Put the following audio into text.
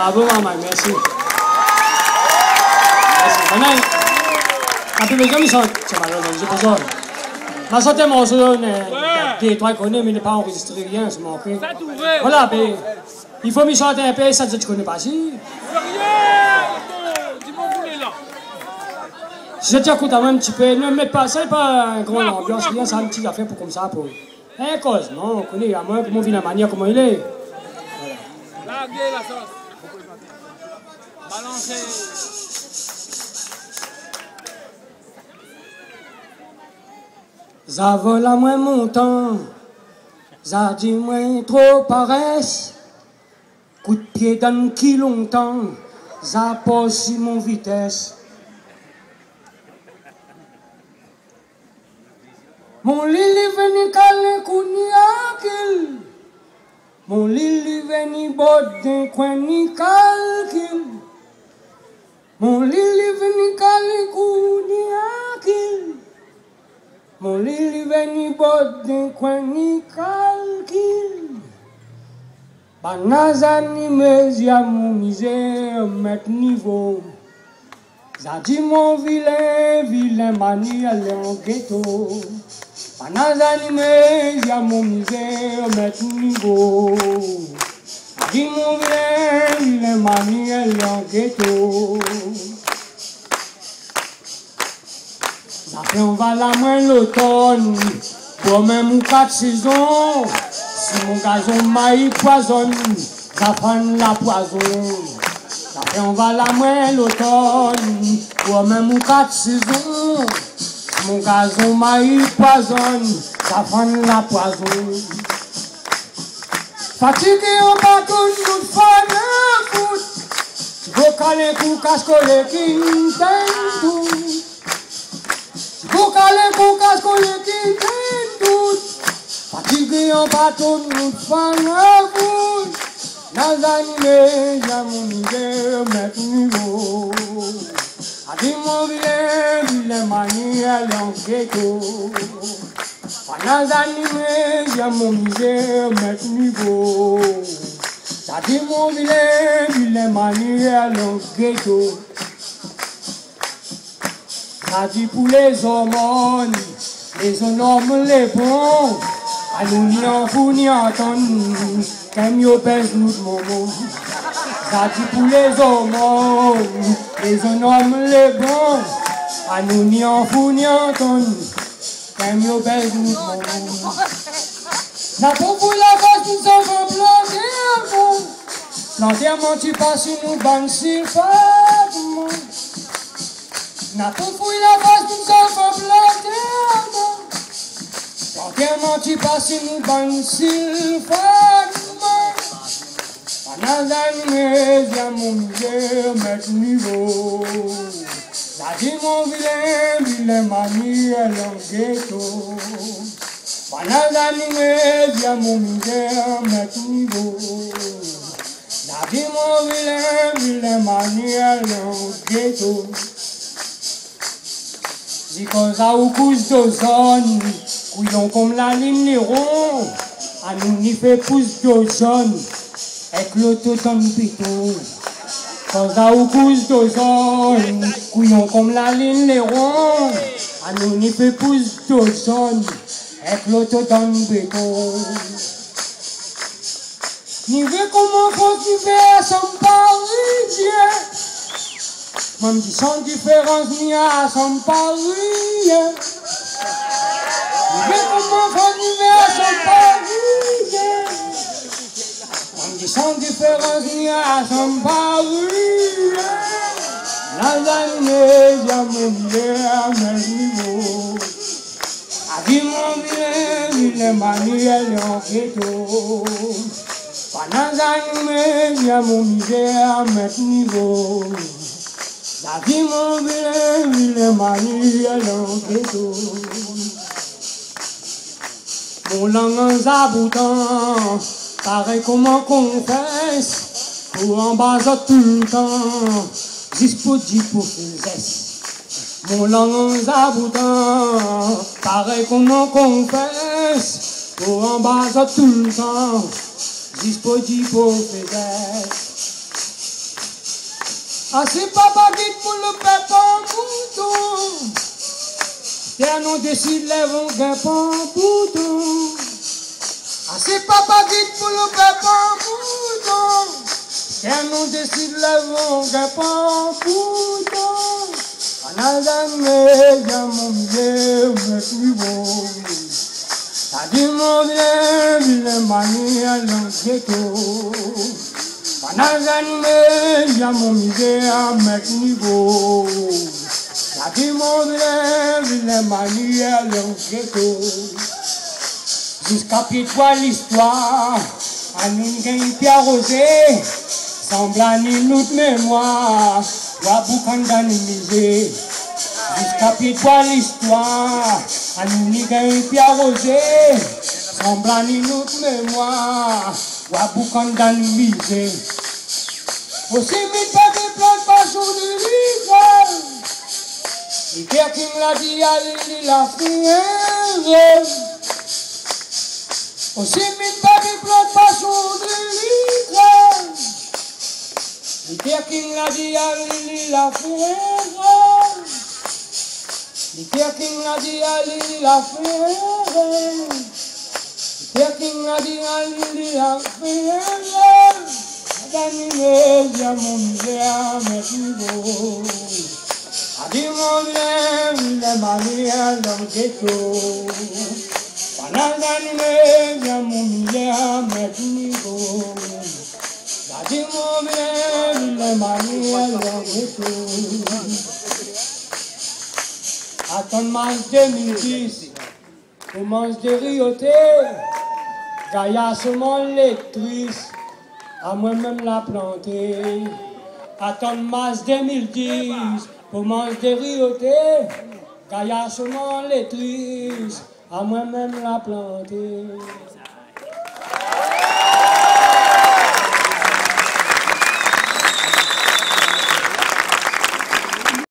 Bravo, maman, merci. Merci. Maintenant, après les hommes, c'est malheureux, j'ai besoin. Ma santé, mon son, des trois connais, mais il n'est pas enregistré rien, c'est manqué. Voilà, mais il faut me chanter un peu, ça, tu ne connais pas, si. Si je t'écoute un petit peu, ne mets pas, c'est pas un grand ambiance, rien, c'est un petit affaire pour comme ça, pour. Eh, cause, non, on connaît, à moi, comment vit la manière, comment il est. Voilà. Larguez la sauce. Balancez. Ça vole à moins mon temps, ça dit moins trop paresse. Coup de pied dans qui longtemps, ça pose sur mon vitesse. Mon lili veni calme kouni akil. Mon lili veni bodin kweni kalkil. Mon lili veni calme kouni akil. Mon lili veni bodin kweni kalkil. Banazani mezia mon misère met niveau. Zadi mon vilain mani aller en ghetto. Banazani mezia mon misère met niveau. Zadi mon vilain mani aller en ghetto. Après on va la main l'automne, pour même 4 saisons. Si mon gazon maïs poisonne, ça prend la poison. Après on va la main l'automne, pour même 4 saisons. Si mon gazon maïs poisonne, ça prend la poison. Fatigué au bateau, nous faisons un foot. Vocal pour cascoler qui nous tout. Vocal pour cascoler qui nous tout. Fatigué en bateau, nous faisons un foot. Dans animés, j'ai mon idée, mettre niveau. A dit mon vilain mani, elle est en ghetto. Dans animés, j'ai mon idée, mettre niveau. A dit mon vilain mani, elle est en ghetto. A dit pour les hormones, les bons. A nous ni en fou ni en tonne, comme yo pèse nous de momo. Ça dit pour les hormones, les bons. A nous ni en fou ni en tonne, comme yo pèse nous de momo. La peau pour la vache, nous avons planté un fond. Planté un menti pas si nous bannes sulfate. La peau pour la vache, nous avons planté un fond. Tellement tu passes une bonne sylphane. Pendant l'année, j'ai mon musée, mettre niveau. La dit mon vilain mani, elle est en ghetto. Pendant l'année, j'ai mon musée, mettre niveau. La dit mon vilain mani, elle est en ghetto. Si cause à ou couche d'ozone. Couillons comme la ligne Néron, à nous n'y fait pouce d'ozone, avec l'automne plutôt. Quand ça ou couche d'ozone, couillons comme la ligne Néron, à nous n'y fait pouce d'ozone, avec l'automne plutôt. N'y veut comment faut qu'il fait son parisien, même si sans différence n'y a son parisien. Mais comment faut l'hiver son parisien? On dit sans différence, il y a son parisien. La année, il y a mon hiver, mes niveaux. A dit mon vilain mani, elle est en ghetto. Pendant l'année, il y a mon hiver, mes niveaux. La vie mon vilain mani, elle est en ghetto. Mon langue en zaboutant, pareil comment confesse, pour en bas tout le temps, dispo pour faisesse. Mon langue en zaboutant, pareil comment confesse, pour en bas tout le temps, dispo pour faisesse. Assez papa guide pour le pépin bouton. Terre nous décide les vents guépin bouton. Assez papa guide pour le pépin bouton. Terre nous décide les vents guépin bouton. En Alzheimer, y'a mon milieu, mais plus beau. T'as dit mon bien, il est manié à l'enquêto. Panazanime, y'a mon misère à mettre niveau. La vie mon rêve, il est manié à l'enquêto. Jusqu'à pied-toi l'histoire, à nous gagne Pierre Rosé, semblant ni notre mémoire, wa boucan d'animisé. Jusqu'à pied-toi l'histoire, à nous gagne Pierre Rosé, semblant ni notre mémoire, wa boucan d'animisé. Aussi vite pas des plantes pas sous du livre. Il perd qui me l'a dit à l'île la fière. Aussi vite pas des plantes pas sous du livre. Il perd qui me l'a dit à l'île la fière. Il perd qui me l'a dit à l'île la fière. Il perd qui me l'a dit à l'île la fière. D'animer, y'a mon misère, mais plus beau. A dit mon bien, il est marié dans le ghetto. Pendant d'animer, y'a mon misère, mais plus beau. A dit mon bien, il est marié dans le ghetto. À ton mars 2010, commence de rioter. Gaïa seulement lectrice. À moi-même la planter, à ton mars 2010, pour manger des riotés, Gaïa seulement les tristes, à moi-même la planter.